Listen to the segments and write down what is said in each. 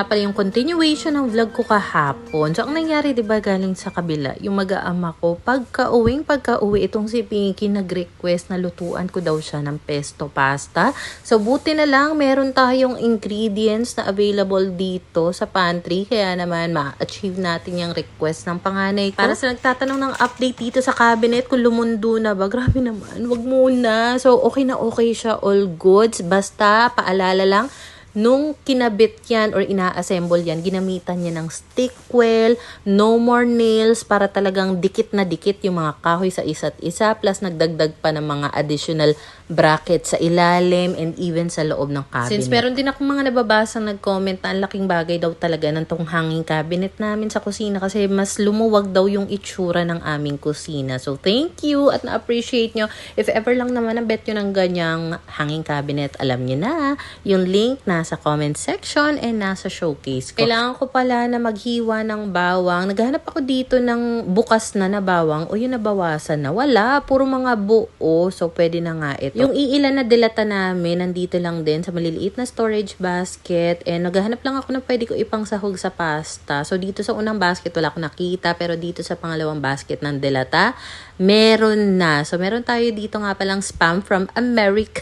nga pala yung continuation ng vlog ko kahapon. So, ang nangyari, diba, galing sa kabila, yung mag-aama ko, pagka-uwi itong si Pinky nag-request na lutuan ko daw siya ng pesto pasta. So, buti na lang, meron tayong ingredients na available dito sa pantry. Kaya naman, ma-achieve natin yung request ng panganay ko. Para sa nagtatanong ng update dito sa cabinet, kung lumundo na ba, grabe naman, wag muna. So, okay na okay siya, all goods. Basta, paalala lang, nung kinabit yan or ina-assemble yan, ginamitan niya ng stick well, no more nails, para talagang dikit na dikit yung mga kahoy sa isa't isa, plus nagdagdag pa ng mga additional bracket sa ilalim and even sa loob ng cabinet. Since meron din akong mga nababasang nag-comment na ang laking bagay daw talaga ng tong hanging cabinet namin sa kusina kasi mas lumuwag daw yung itsura ng aming kusina. So thank you at na-appreciate nyo. If ever lang naman ang bet nyo ng ganyang hanging cabinet, alam nyo na, yung link nasa comment section and nasa showcase ko. Kailangan ko pala na maghiwa ng bawang. Naghahanap ako dito ng bukas na bawang o yung nabawasan na. Wala, puro mga buo. So pwede na nga ito. Yung iilan na dilata namin, nandito lang din sa maliliit na storage basket. And naghahanap lang ako na pwede ko ipang sahog sa pasta. So dito sa unang basket wala ko nakita. Pero dito sa pangalawang basket ng dilata, meron na. So meron tayo dito nga palang spam from America.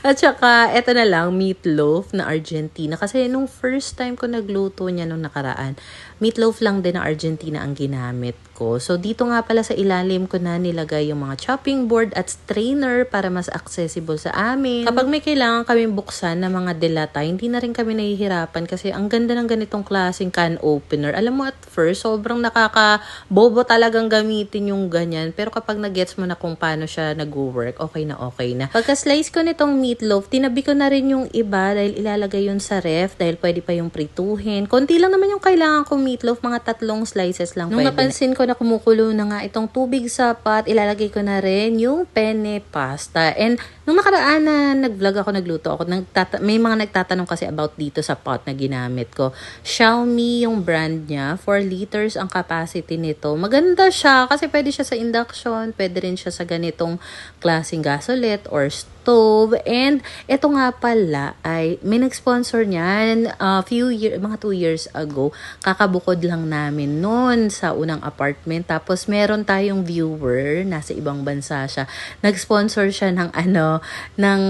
At saka, eto na lang, meatloaf na Argentina. Kasi nung first time ko nagluto niya nung nakaraan, meatloaf lang din na Argentina ang ginamit ko. So, dito nga pala sa ilalim ko na nilagay yung mga chopping board at strainer para mas accessible sa amin. Kapag may kailangan kaming buksan na mga delata, hindi na rin kami nahihirapan kasi ang ganda ng ganitong klaseng can opener. Alam mo, at first, sobrang nakaka-bobo talagang gamitin yung ganyan. Pero kapag nag-gets mo na kung paano siya nag-work, okay na okay na. Pagka-slice ko nitong meatloaf, tinabi ko na rin yung iba dahil ilalagay yun sa ref dahil pwede pa yung prituhin. Konti lang naman yung kailangan kong meatloaf, mga 3 slices lang. Nung napansin ko na kumukulo na nga itong tubig sa pot, ilalagay ko na rin yung penne pasta. And nung nakaraan na nag-vlog ako, nagluto ako, may mga nagtatanong kasi about dito sa pot na ginamit ko. Xiaomi yung brand niya, 4 liters ang capacity nito. Maganda siya kasi pwede siya sa induction, pwede rin siya sa ganitong klaseng gasolette or stove. And ito nga pala ay may nag-sponsor niyan mga 2 years ago. Kakabukod lang namin noon sa unang apartment. Tapos meron tayong viewer, nasa ibang bansa siya. Nag-sponsor siya ng ng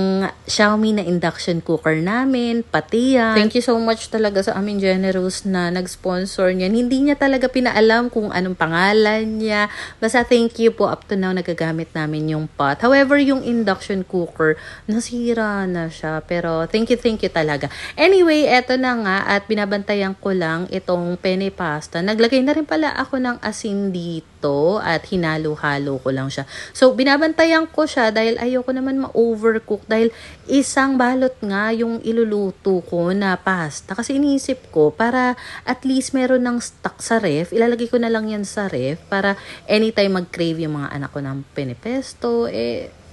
Xiaomi na induction cooker namin, pati yan. Thank you so much talaga sa aming generous na nag-sponsor niyan. Hindi niya talaga pinaalam kung anong pangalan niya. Basta thank you po, up to now nagagamit namin yung pot. However, yung induction cooker, nasira na siya. Pero thank you talaga. Anyway, eto na nga at binabantayan ko lang itong penne pasta. Naglagay na rin pala ako ng asin dito at hinalo-halo ko lang siya. So, binabantayan ko siya dahil ayoko naman ma-overcook dahil isang balot nga yung iluluto ko na pasta. Kasi iniisip ko para at least meron ng stock sa ref. Ilalagay ko na lang yan sa ref para anytime mag-crave yung mga anak ko ng penne pesto,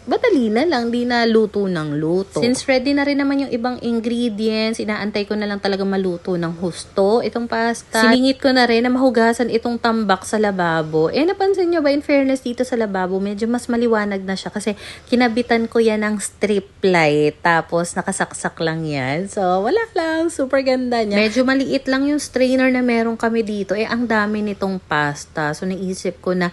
madali na lang, di na luto ng luto. Since ready na rin naman yung ibang ingredients, inaantay ko na lang talaga maluto ng husto itong pasta. Siningit ko na rin na mahugasan itong tambak sa lababo. Napansin nyo ba, in fairness dito sa lababo, medyo mas maliwanag na siya kasi kinabitan ko yan ng strip light. Tapos nakasaksak lang yan. So, wala lang. Super ganda niya. Medyo maliit lang yung strainer na meron kami dito. Ang dami nitong pasta. So, naisip ko na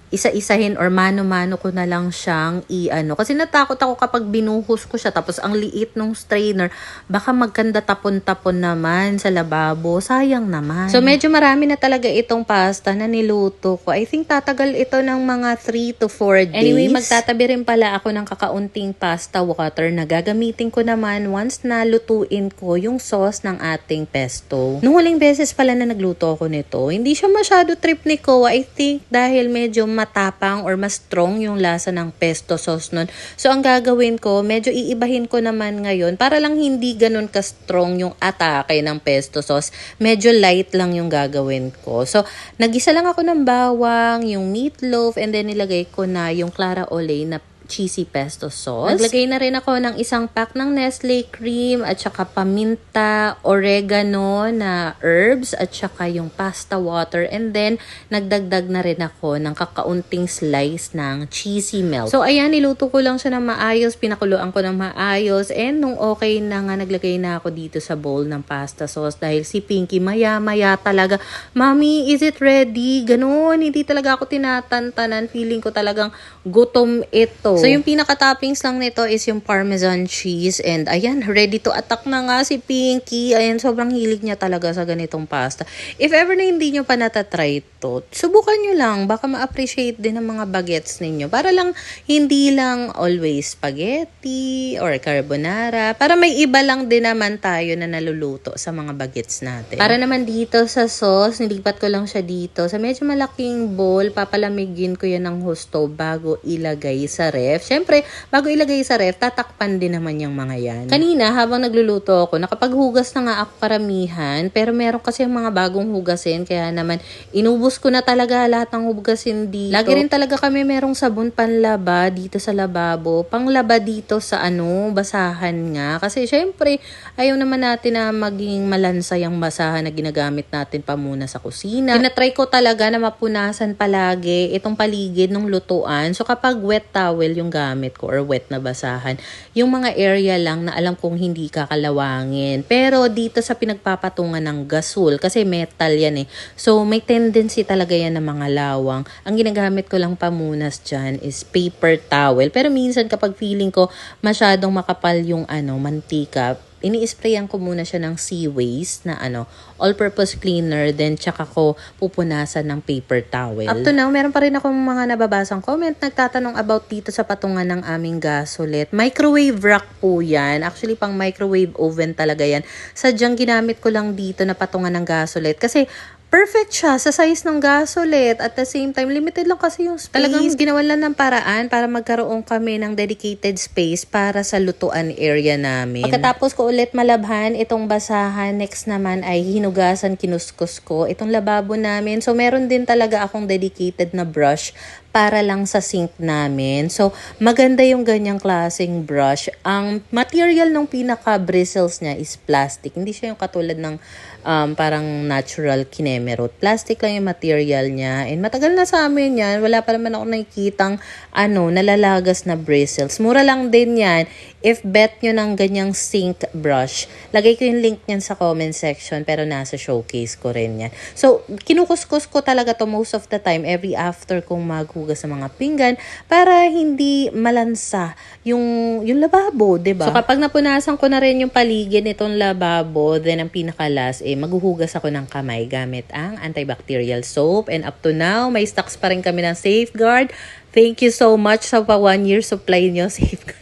isa-isahin or mano-mano ko na lang siyang Kasi natakot ako kapag binuhos ko siya. Tapos ang liit nung strainer, baka magkanda tapon-tapon naman sa lababo. Sayang naman. So medyo marami na talaga itong pasta na niluto ko. I think tatagal ito ng mga 3 to 4 days. Anyway, magtatabi rin pala ako ng kakaunting pasta water na gagamitin ko naman once na lutuin ko yung sauce ng ating pesto. Nung huling beses pala na nagluto ako nito, hindi siya masyado trip ni Koa. I think dahil medyo matapang or mas strong yung lasa ng pesto sauce nun. So, ang gagawin ko, medyo iibahin ko naman ngayon para lang hindi ganun ka-strong yung atake ng pesto sauce. Medyo light lang yung gagawin ko. So, nagisa lang ako ng bawang, yung meatloaf, and then nilagay ko na yung Clara Olay na cheesy pesto sauce. Naglagay na rin ako ng isang pack ng Nestle cream at saka paminta, oregano na herbs at saka yung pasta water. And then, nagdagdag na rin ako ng kakaunting slice ng cheesy milk. So, ayan, niluto ko lang siya ng maayos, pinakuluan ko ng maayos. And nung okay na nga, naglagay na ako dito sa bowl ng pasta sauce dahil si Pinky maya-maya talaga, "Mommy, is it ready?" Ganun, hindi talaga ako tinatantanan. Feeling ko talagang gutom ito. So, yung pinaka-toppings lang nito is yung Parmesan cheese. And ayan, ready to attack na nga si Pinky. Ayan, sobrang hilig niya talaga sa ganitong pasta. If ever na hindi nyo pa natatry ito, subukan nyo lang. Baka ma-appreciate din ng mga bagets ninyo. Para lang, hindi lang always spaghetti or carbonara. Para may iba lang din naman tayo na naluluto sa mga bagets natin. Para naman dito sa sauce, nilipat ko lang siya dito. Sa medyo malaking bowl, papalamigin ko yan ng husto bago ilagay sa ref. Siyempre, bago ilagay sa ref, tatakpan din naman yung mga yan. Kanina, habang nagluluto ako, nakapaghugas na nga ako karamihan, pero meron kasi yung mga bagong hugasin, kaya naman inubos ko na talaga lahat ng hugasin dito. Lagi rin talaga kami merong sabon panlaba dito sa lababo, panglaba dito sa basahan nga. Kasi syempre, ayaw naman natin na maging malansa yung basahan na ginagamit natin pa muna sa kusina. Tinatry ko talaga na mapunasan palagi itong paligid ng lutuan. So kapag wet towel yung gamit ko or wet na basahan, yung mga area lang na alam kong hindi kakalawangin. Pero dito sa pinagpapatungan ng gasol, kasi metal yan eh. So may tendency talaga yan ng mga lawang. Ang ginagamit ko lang pamunas dyan is paper towel. Pero minsan kapag feeling ko masyadong makapal yung mantika, ini-sprayan ko muna siya ng sea waste na all-purpose cleaner, then tsaka ko pupunasan ng paper towel. Up to now, meron pa rin akong mga nababasang comment nagtatanong about dito sa patungan ng aming gasolet. Microwave rack po yan. Actually, pang microwave oven talaga yan. Sadyang ginamit ko lang dito na patungan ng gasolet kasi perfect siya sa size ng gasolet. At the same time, limited lang kasi yung space. Talagang ginawan lang ng paraan para magkaroon kami ng dedicated space para sa lutuan area namin. Pagkatapos ko ulit malabhan itong basahan, next naman ay hinugasan, kinuskus ko itong lababo namin. So, meron din talaga akong dedicated na brush para lang sa sink namin. So, maganda yung ganyang klaseng brush. Ang material ng pinaka-bristles niya is plastic. Hindi siya yung katulad ng parang natural kinemerot. Plastic lang yung material niya. And matagal na sa amin yan. Wala pa naman ako nakikitang nalalagas na bristles. Mura lang din yan. If bet nyo ng ganyang sink brush, lagay ko yung link niyan sa comment section, pero nasa showcase ko rin yan. So, kinukuskus ko talaga to most of the time every after kong maghugas sa mga pinggan para hindi malansa yung lababo, diba? So, kapag napunasan ko na rin yung paligid nitong lababo, then ang pinakalas, maghuhugas ako ng kamay gamit ang antibacterial soap. And up to now, may stocks pa rin kami ng Safeguard. Thank you so much sa 1 year supply nyo, Safeguard.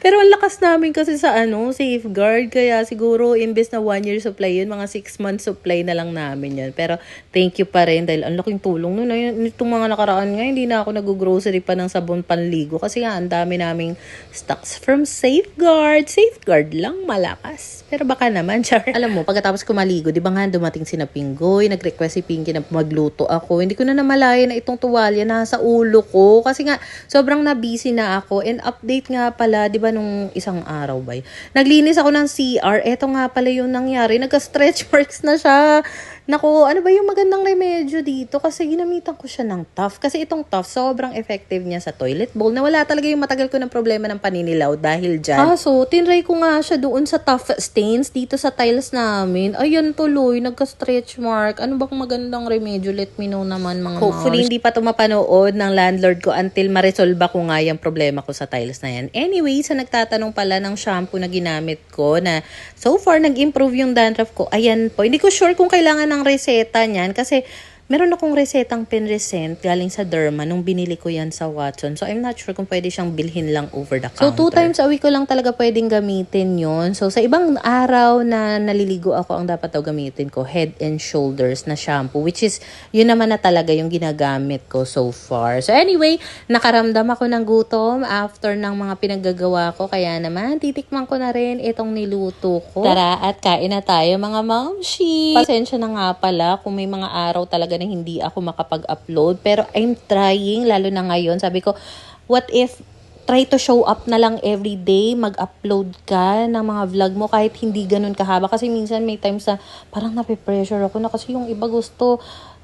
Pero ang lakas namin kasi sa Safeguard. Kaya siguro, imbes na 1 year supply yun, mga 6 months supply na lang namin yun. Pero thank you pa rin dahil ang laking tulong nun. Itong mga nakaraan nga, hindi na ako nag-grocery pa ng sabon panligo. Kasi nga, ang dami naming stocks from Safeguard. Safeguard lang, malakas. Pero baka naman, char. Alam mo, pagkatapos ko maligo, di ba nga dumating si Pinggoy, nag-request si Pinky na magluto ako. Hindi ko na namalayan na itong tuwalya nasa ulo ko. Kasi nga, sobrang na-busy na ako. And update nga pala, di ba nung isang araw ba? Naglinis ako ng CR. Eto nga pala yung nangyari. Nagka-stretch marks na siya. Naku, ano ba yung magandang remedyo dito? Kasi ginamitan ko siya ng Tough. Kasi itong Tough, sobrang effective niya sa toilet bowl. Nawala talaga yung matagal ko ng problema ng paninilaw dahil dyan. So, tinry ko nga siya doon sa Tough stains dito sa tiles namin. Ayan tuloy, nagka-stretch mark. Ano bang magandang remedyo? Let me know naman mga Hopefully, hindi pa ito mapanood ng landlord ko until ma-resolve ko nga yung problema ko sa tiles na yan. Anyway, sa nagtatanong pala ng shampoo na ginamit ko na so far, nag-improve yung dandruff ko. Ayan po. Hindi ko sure kung kailangan ng reseta niyan kasi meron akong resetang Pinresent galing sa Derma nung binili ko yan sa Watson. So, I'm not sure kung pwede siyang bilhin lang over the counter. So, 2 times a week ko lang talaga pwedeng gamitin yon. So, sa ibang araw na naliligo ako, ang dapat daw gamitin ko, Head and Shoulders na shampoo. Which is, yun naman na talaga yung ginagamit ko so far. So, anyway, nakaramdam ako ng gutom after ng mga pinaggagawa ko. Kaya naman, titikman ko na rin itong niluto ko. Tara, at kain na tayo mga momshi. Pasensya na nga pala kung may mga araw talaga na hindi ako makapag-upload. Pero I'm trying, lalo na ngayon. Sabi ko, what if try to show up na lang everyday, mag-upload ka ng mga vlog mo kahit hindi ganun kahaba. Kasi minsan may times na parang nape-pressure ako na kasi yung iba gusto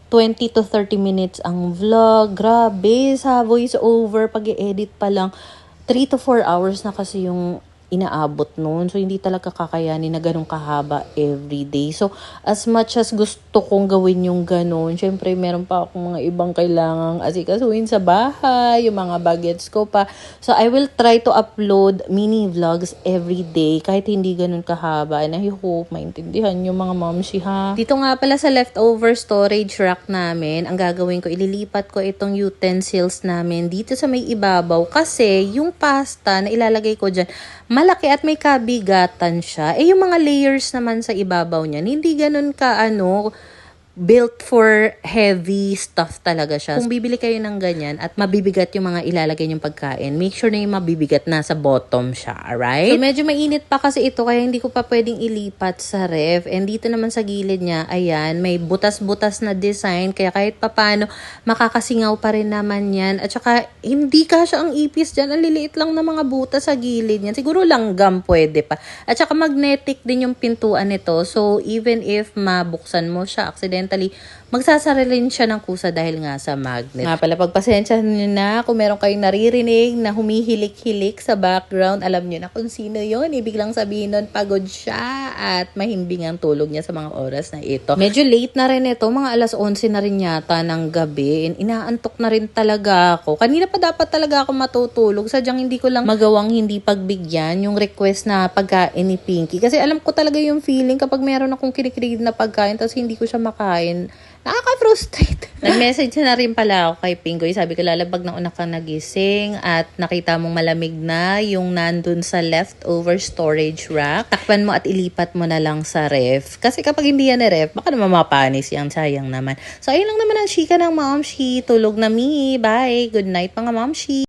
20 to 30 minutes ang vlog. Grabe, sa voice over, pag i-edit pa lang, 3 to 4 hours na kasi yung inaabot noon. So, hindi talaga kakayanin na ganun kahaba everyday. So, as much as gusto kong gawin yung ganun, syempre, meron pa akong mga ibang kailangang asikasuhin sa bahay, yung mga bagets ko pa. So, I will try to upload mini vlogs everyday, kahit hindi ganun kahaba. And I hope maintindihan yung mga momshi, ha. Dito nga pala sa leftover storage rack namin, ang gagawin ko, ililipat ko itong utensils namin dito sa may ibabaw. Kasi, yung pasta na ilalagay ko dyan, malaki at may kabigatan siya. Eh, yung mga layers naman sa ibabaw niyan, hindi ganun ka, built for heavy stuff talaga siya. Kung bibili kayo ng ganyan at mabibigat yung mga ilalagay niyong pagkain, make sure na yung mabibigat nasa bottom siya, alright? So, medyo mainit pa kasi ito, kaya hindi ko pa pwedeng ilipat sa ref. And dito naman sa gilid niya, ayan, may butas-butas na design, kaya kahit papano, makakasingaw pa rin naman yan. At saka, hindi kasya ang ipis dyan. Ang liliit lang na mga butas sa gilid niyan. Siguro langgam pwede pa. At saka magnetic din yung pintuan nito. So, even if mabuksan mo siya, accidentally, magsasara rin siya ng kusa dahil nga sa magnet. Nga pala, pagpasensya nyo na kung meron kayong naririnig na humihilik-hilik sa background, alam nyo na kung sino yon. Ibig lang sabihin nun, pagod siya at mahimbing ang tulog niya sa mga oras na ito. Medyo late na rin ito, mga alas 11 na rin yata ng gabi. And inaantok na rin talaga ako. Kanina pa dapat talaga ako matutulog. Sadyang hindi ko lang magawang hindi pagbigyan yung request na pagkain ni Pinky. Kasi alam ko talaga yung feeling kapag meron akong kinikilig na pagkain tapos hindi ko siya makain. Nakaka-frustrate. Nag-message na rin pala ako kay Pingoy. Sabi ko, lalabag na una kang nagising at nakita mong malamig na yung nandun sa leftover storage rack. Takpan mo at ilipat mo na lang sa ref. Kasi kapag hindi yan na ref, baka naman mapanis yan. Sayang naman. So, ayun lang naman ang chika ng momshi. Tulog na mi. Bye. Good night mga momshi.